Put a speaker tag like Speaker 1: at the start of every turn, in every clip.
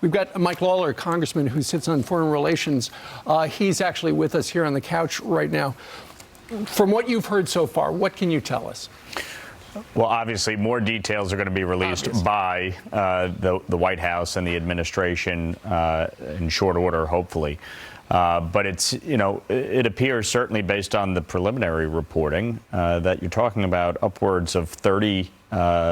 Speaker 1: We've got Mike Lawler, congressman who sits on foreign relations. He's actually with us here on the couch right now. From what you've heard so far, what can you tell us?
Speaker 2: Well, obviously, more details are going to be released by the White House and the administration in short order, hopefully. But it's, it appears certainly based on the preliminary reporting that you're talking about upwards of 30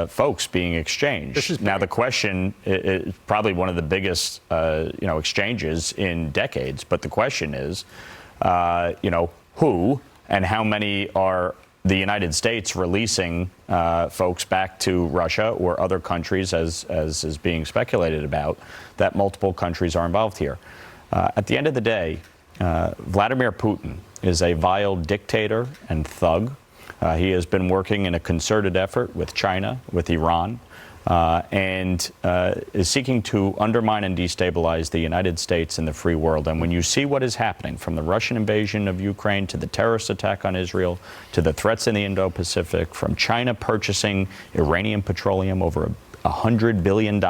Speaker 2: folks being exchanged. Now, the question is probably one of the biggest, exchanges in decades. But the question is, who and how many are the United States releasing folks back to Russia or other countries, as is being speculated about, that multiple countries are involved here. At the end of the day, Vladimir Putin is a vile dictator and thug. He has been working in a concerted effort with China, with Iran, and is seeking to undermine and destabilize the United States and the free world. And when you see what is happening, from the Russian invasion of Ukraine to the terrorist attack on Israel to the threats in the Indo-Pacific, from China purchasing Iranian petroleum over $100 billion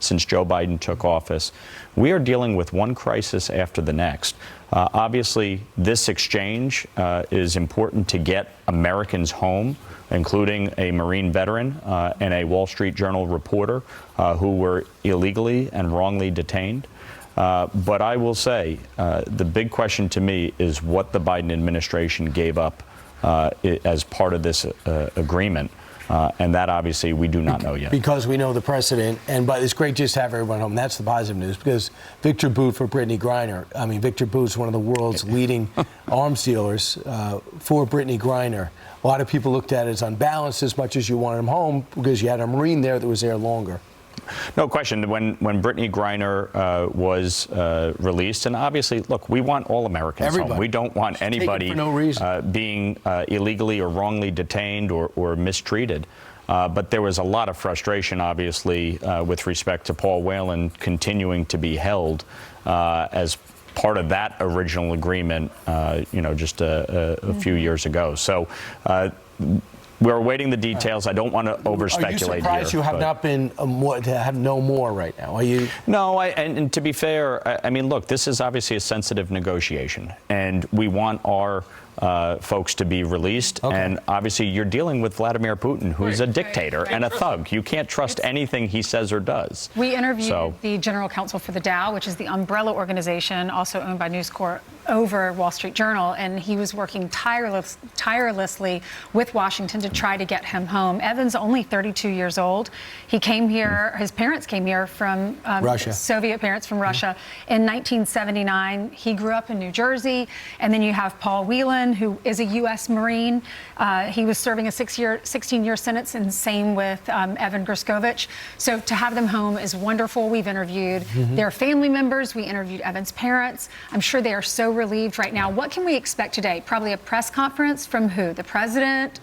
Speaker 2: since Joe Biden took office, we are dealing with one crisis after the next. Obviously, this exchange is important to get Americans home, including a Marine veteran and a Wall Street Journal reporter who were illegally and wrongly detained. But I will say the big question to me is what the Biden administration gave up as part of this agreement. And that, obviously, we do not know yet.
Speaker 3: Because we know the precedent, but it's great just to have everyone home. That's the positive news, because Victor Bout for Brittney Griner. I mean, Victor Bout's one of the world's leading arms dealers for Brittney Griner. A lot of people looked at it as unbalanced as much as you wanted him home because you had a Marine there that was there longer.
Speaker 2: No question. When Brittney Griner was released, and obviously, look, we want all Americans home. We don't want anybody
Speaker 3: for no reason.
Speaker 2: Being illegally or wrongly detained or mistreated. But there was a lot of frustration, obviously, with respect to Paul Whelan continuing to be held as part of that original agreement, just a few years ago. So we're awaiting the details. I don't want to over-speculate here.
Speaker 3: Are you surprised you have not been have no more right now? Are you?
Speaker 2: No, and to be fair, I mean, look, this is obviously a sensitive negotiation, and we want our folks to be released. Okay. And obviously, you're dealing with Vladimir Putin, who's a dictator and a thug. You can't trust anything he says or does.
Speaker 4: We interviewed the general counsel for the Dow, which is the umbrella organization also owned by News Corp, over Wall Street Journal, and he was working tirelessly with Washington to try to get him home. Evan's only 32 years old. He came here, his parents came here from
Speaker 3: Russia.
Speaker 4: Soviet parents from Russia in 1979. He grew up in New Jersey, and then you have Paul Whelan, who is a U.S. Marine. He was serving a 16-year sentence, and same with Evan Gerskovich. So to have them home is wonderful. We've interviewed their family members. We interviewed Evan's parents. I'm sure they are so relieved right now. What can we expect today? Probably a press conference from who? The president?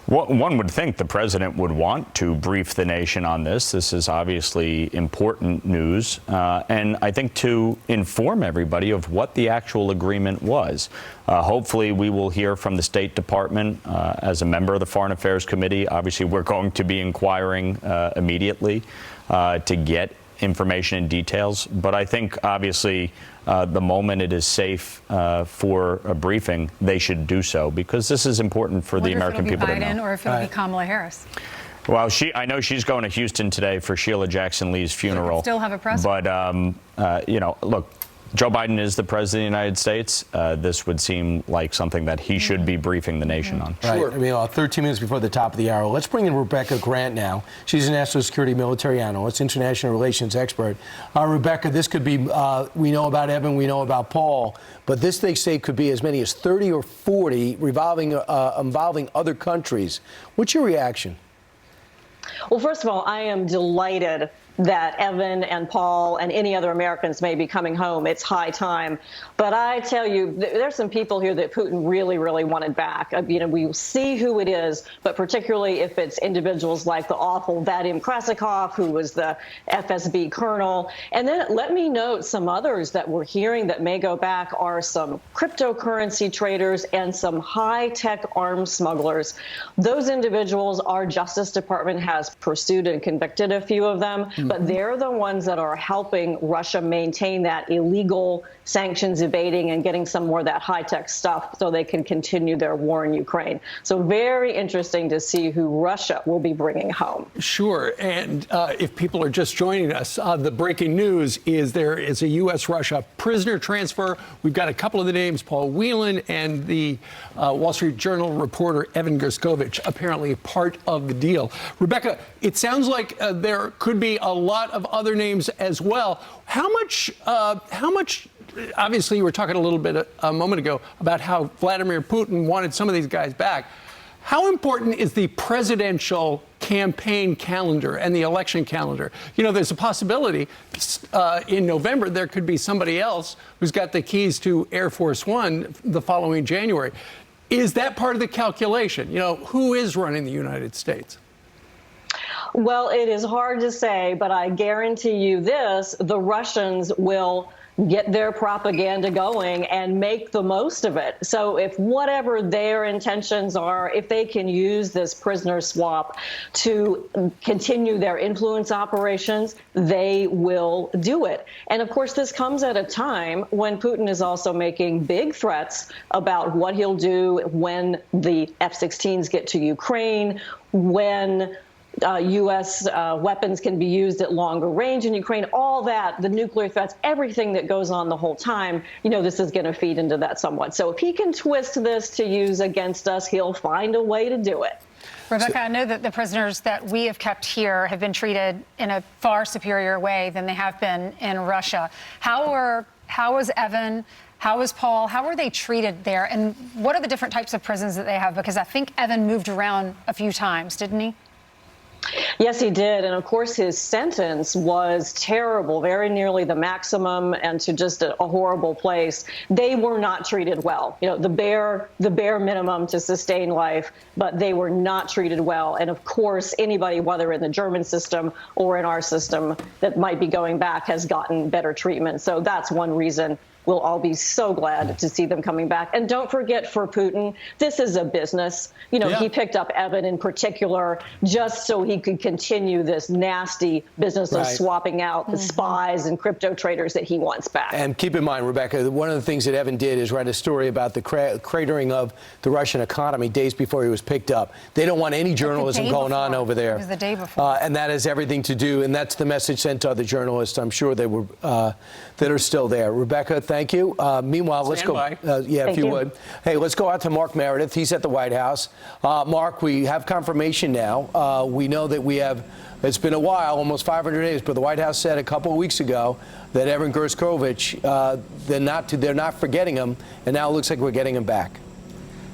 Speaker 2: Well, one would think the president would want to brief the nation on this. This is obviously important news. And I think to inform everybody of what the actual agreement was. Hopefully, we will hear from the State Department as a member of the Foreign Affairs Committee. Obviously, we're going to be inquiring immediately to get information and details. But I think, obviously, the moment it is safe for a briefing, they should do so, because this is important for the American people to know.
Speaker 4: Biden, or if it'll be Kamala Harris.
Speaker 2: Well, I know she's going to Houston today for Sheila Jackson Lee's funeral.
Speaker 4: Still have a press.
Speaker 2: But look, Joe Biden is the president of the United States. This would seem like something that he should be briefing the nation on.
Speaker 3: Right. Sure. I mean, 13 minutes before the top of the hour. Let's bring in Rebecca Grant now. She's a national security military analyst, international relations expert. Rebecca, this could be, we know about Evan, we know about Paul, but this, they say, could be as many as 30 or 40 involving other countries. What's your reaction?
Speaker 5: Well, first of all, I am delighted that Evan and Paul and any other Americans may be coming home. It's high time. But I tell you, there's some people here that Putin really, really wanted back. We see who it is, but particularly if it's individuals like the awful Vadim Krasikov, who was the FSB colonel. And then let me note some others that we're hearing that may go back are some cryptocurrency traders and some high-tech arms smugglers. Those individuals, our Justice Department has pursued and convicted a few of them. but they're the ones that are helping Russia maintain that illegal sanctions evading and getting some more of that high-tech stuff so they can continue their war in Ukraine. So very interesting to see who Russia will be bringing home.
Speaker 1: Sure. And if people are just joining us, the breaking news is there is a U.S.-Russia prisoner transfer. We've got a couple of the names, Paul Whelan and the Wall Street Journal reporter Evan Gershkovich, apparently part of the deal. Rebecca, it sounds like there could be a lot of other names as well. How much, obviously you were talking a little bit a moment ago about how Vladimir Putin wanted some of these guys back. How important is the presidential campaign calendar and the election calendar? You know, there's a possibility in November there could be somebody else who's got the keys to Air Force One the following January. Is that part of the calculation? You know, who is running the United States?
Speaker 5: Well, it is hard to say, but I guarantee you this, the Russians will get their propaganda going and make the most of it. So if whatever their intentions are, if they can use this prisoner swap to continue their influence operations, they will do it. And of course, this comes at a time when Putin is also making big threats about what he'll do when the F-16s get to Ukraine, when U.S. Weapons can be used at longer range in Ukraine, all that, the nuclear threats, everything that goes on the whole time, you know, this is going to feed into that somewhat. So if he can twist this to use against us, he'll find a way to do it.
Speaker 4: Rebecca, I know that the prisoners that we have kept here have been treated in a far superior way than they have been in Russia. How is Evan? How is Paul? How are they treated there? And what are the different types of prisons that they have? Because I think Evan moved around a few times, didn't he?
Speaker 5: Yes, he did. And of course, his sentence was terrible, very nearly the maximum, and to just a horrible place. They were not treated well. You know, the bare minimum to sustain life, but they were not treated well. And of course, anybody, whether in the German system or in our system, that might be going back has gotten better treatment. So that's one reason we'll all be so glad to see them coming back. And don't forget, for Putin, this is a business. You know, He picked up Evan in particular just so he could continue this nasty business of swapping out the spies and crypto traders that he wants back.
Speaker 3: And keep in mind, Rebecca, one of the things that Evan did is write a story about the cratering of the Russian economy days before he was picked up. They don't want any journalism going on over there.
Speaker 4: It was the day before.
Speaker 3: And that has everything to do, and that's the message sent to other journalists. I'm sure they were that are still there. Rebecca, thank you. Meanwhile, let's go. If you would. Hey, let's go out to Mark Meredith. He's at the White House. Mark, we have confirmation now. We know that we have. It's been a while, almost 500 days, but the White House said a couple of weeks ago that Evan Gershkovich, they're not forgetting him, and now it looks like we're getting him back.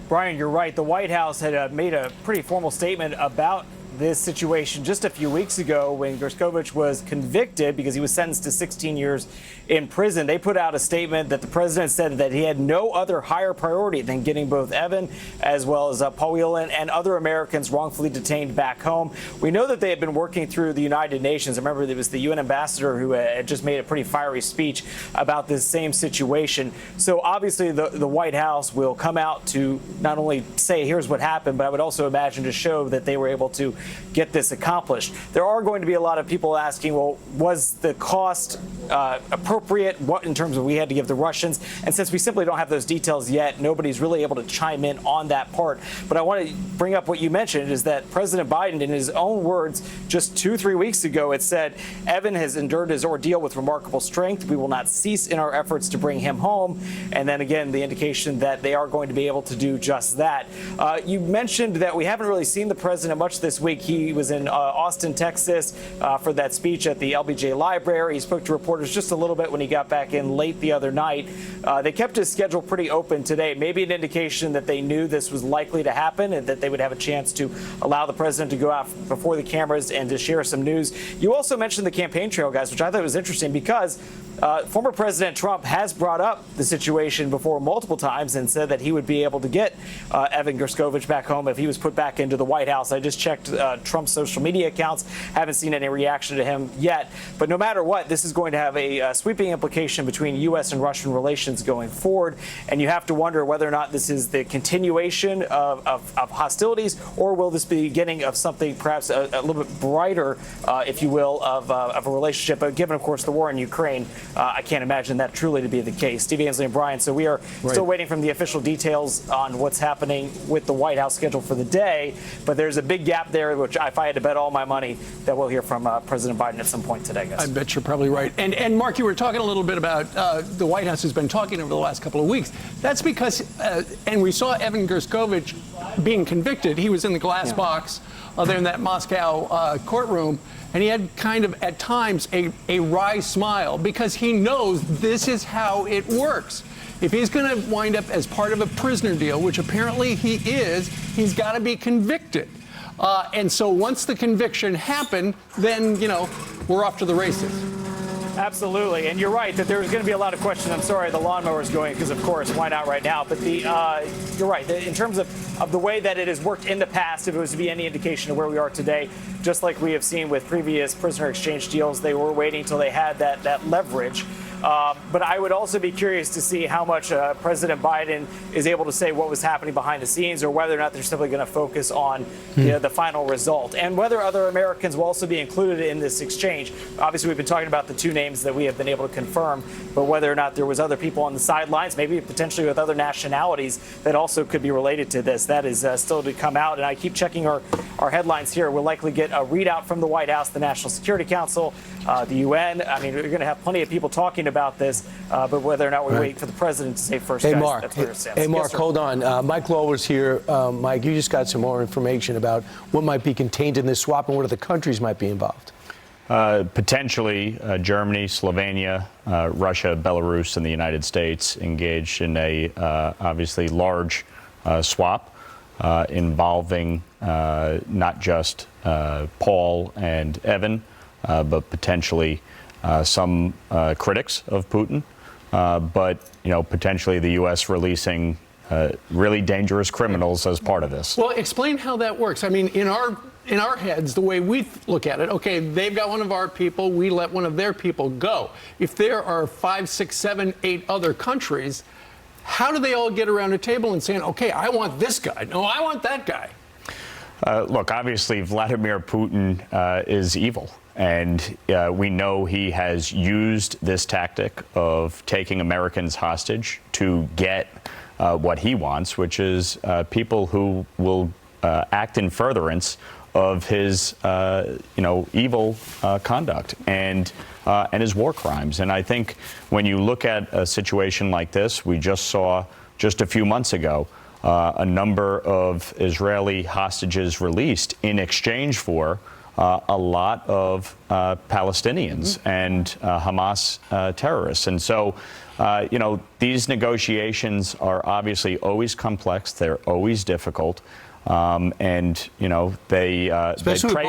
Speaker 6: Brian, you're right. The White House had made a pretty formal statement about this situation just a few weeks ago when Gershkovich was convicted because he was sentenced to 16 years in prison. They put out a statement that the president said that he had no other higher priority than getting both Evan as well as Paul Whelan and other Americans wrongfully detained back home. We know that they had been working through the United Nations. I remember it was the UN ambassador who had just made a pretty fiery speech about this same situation. So obviously the White House will come out to not only say here's what happened, but I would also imagine to show that they were able to get this accomplished. There are going to be a lot of people asking, well, was the cost appropriate? What in terms of we had to give the Russians? And since we simply don't have those details yet, nobody's really able to chime in on that part. But I want to bring up what you mentioned is that President Biden, in his own words, just 2-3 weeks ago, it said, Evan has endured his ordeal with remarkable strength. We will not cease in our efforts to bring him home. And then again, the indication that they are going to be able to do just that. You mentioned that we haven't really seen the president much this week. He was in Austin, Texas for that speech at the LBJ Library. He spoke to reporters just a little bit when he got back in late the other night. They kept his schedule pretty open today, maybe an indication that they knew this was likely to happen and that they would have a chance to allow the president to go out before the cameras and to share some news. You also mentioned the campaign trail, guys, which I thought was interesting because former President Trump has brought up the situation before multiple times and said that he would be able to get Evan Gershkovich back home if he was put back into the White House. I just checked Trump's social media accounts. Haven't seen any reaction to him yet. But no matter what, this is going to have a sweeping implication between U.S. and Russian relations going forward. And you have to wonder whether or not this is the continuation of hostilities, or will this be the beginning of something perhaps a little bit brighter, if you will, of a relationship. But given, of course, the war in Ukraine, I can't imagine that truly to be the case. Steve Ainsley and Brian, so we are still waiting from the official details on what's happening with the White House schedule for the day. But there's a big gap there, which if I had to bet all my money that we'll hear from President Biden at some point today, guys.
Speaker 1: I bet you're probably right. And Mark, you were talking a little bit about the White House has been talking over the last couple of weeks. That's because, and we saw Evan Gershkovich being convicted. He was in the glass box there in that Moscow courtroom, and he had kind of at times a wry smile because he knows this is how it works. If he's going to wind up as part of a prisoner deal, which apparently he is, he's got to be convicted. And so once the conviction happened, then, you know, we're off to the races.
Speaker 6: Absolutely, and you're right that there's going to be a lot of questions. I'm sorry, the lawnmower is going because, of course, why not right now? But you're right. In terms of the way that it has worked in the past, if it was to be any indication of where we are today, just like we have seen with previous prisoner exchange deals, they were waiting until they had that leverage. But I would also be curious to see how much President Biden is able to say what was happening behind the scenes, or whether or not they're simply going to focus on the final result, and whether other Americans will also be included in this exchange. Obviously, we've been talking about the two names that we have been able to confirm, but whether or not there was other people on the sidelines, maybe potentially with other nationalities that also could be related to this, that is still to come out. And I keep checking our headlines here. We'll likely get a readout from the White House, the National Security Council, the UN. I mean, we're going to have plenty of people talking about this, but whether or not we wait for the president to say first,
Speaker 3: Hey,
Speaker 6: guys,
Speaker 3: Mark.
Speaker 6: that's where it stands.
Speaker 3: Hey, Mark,
Speaker 6: Yes, sir.
Speaker 3: hold on. Mike Lowell's here. Mike, you just got some more information about what might be contained in this swap and what other countries might be involved.
Speaker 2: Potentially Germany, Slovenia, Russia, Belarus, and the United States engaged in a obviously large swap involving not just Paul and Evan, but potentially some critics of Putin, but potentially the U.S. releasing really dangerous criminals as part of this.
Speaker 1: Well, explain how that works. I mean, in our heads, the way we look at it, okay, they've got one of our people, we let one of their people go. If there are 5, 6, 7, 8 other countries, how do they all get around a table and saying, okay, I want this guy, no, I want that guy?
Speaker 2: Look, obviously, Vladimir Putin is evil. And we know he has used this tactic of taking Americans hostage to get what he wants, which is people who will act in furtherance of his, evil conduct and his war crimes. And I think when you look at a situation like this, we just saw just a few months ago a number of Israeli hostages released in exchange for a lot of Palestinians and Hamas terrorists. And so, these negotiations are obviously always complex. They're always difficult. They prey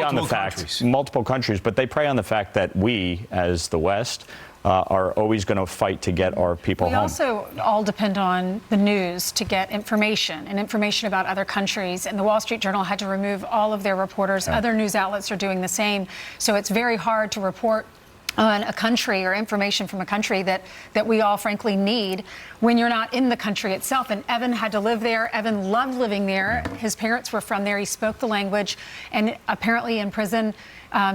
Speaker 2: on the fact, multiple countries, but they prey on the fact that we, as the West, are always going to fight to get our people home.
Speaker 4: We also all depend on the news to get information and information about other countries. And the Wall Street Journal had to remove all of their reporters. Other news outlets are doing the same. So it's very hard to report on a country or information from a country that we all frankly need when you're not in the country itself. And Evan had to live there. Evan loved living there. His parents were from there. He spoke the language. And apparently in prison,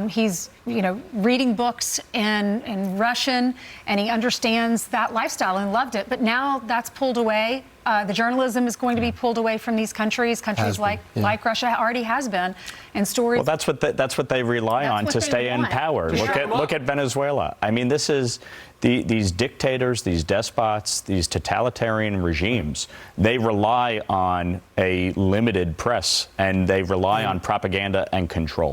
Speaker 4: he's, reading books in Russian, and he understands that lifestyle and loved it. But now that's pulled away. The journalism is going to be pulled away from these countries like Russia already has been. And stories.
Speaker 2: Well, that's what they rely on to stay in power. Look at Venezuela. I mean, this is these dictators, these despots, these totalitarian regimes. They rely on a limited press, and they rely on propaganda and control.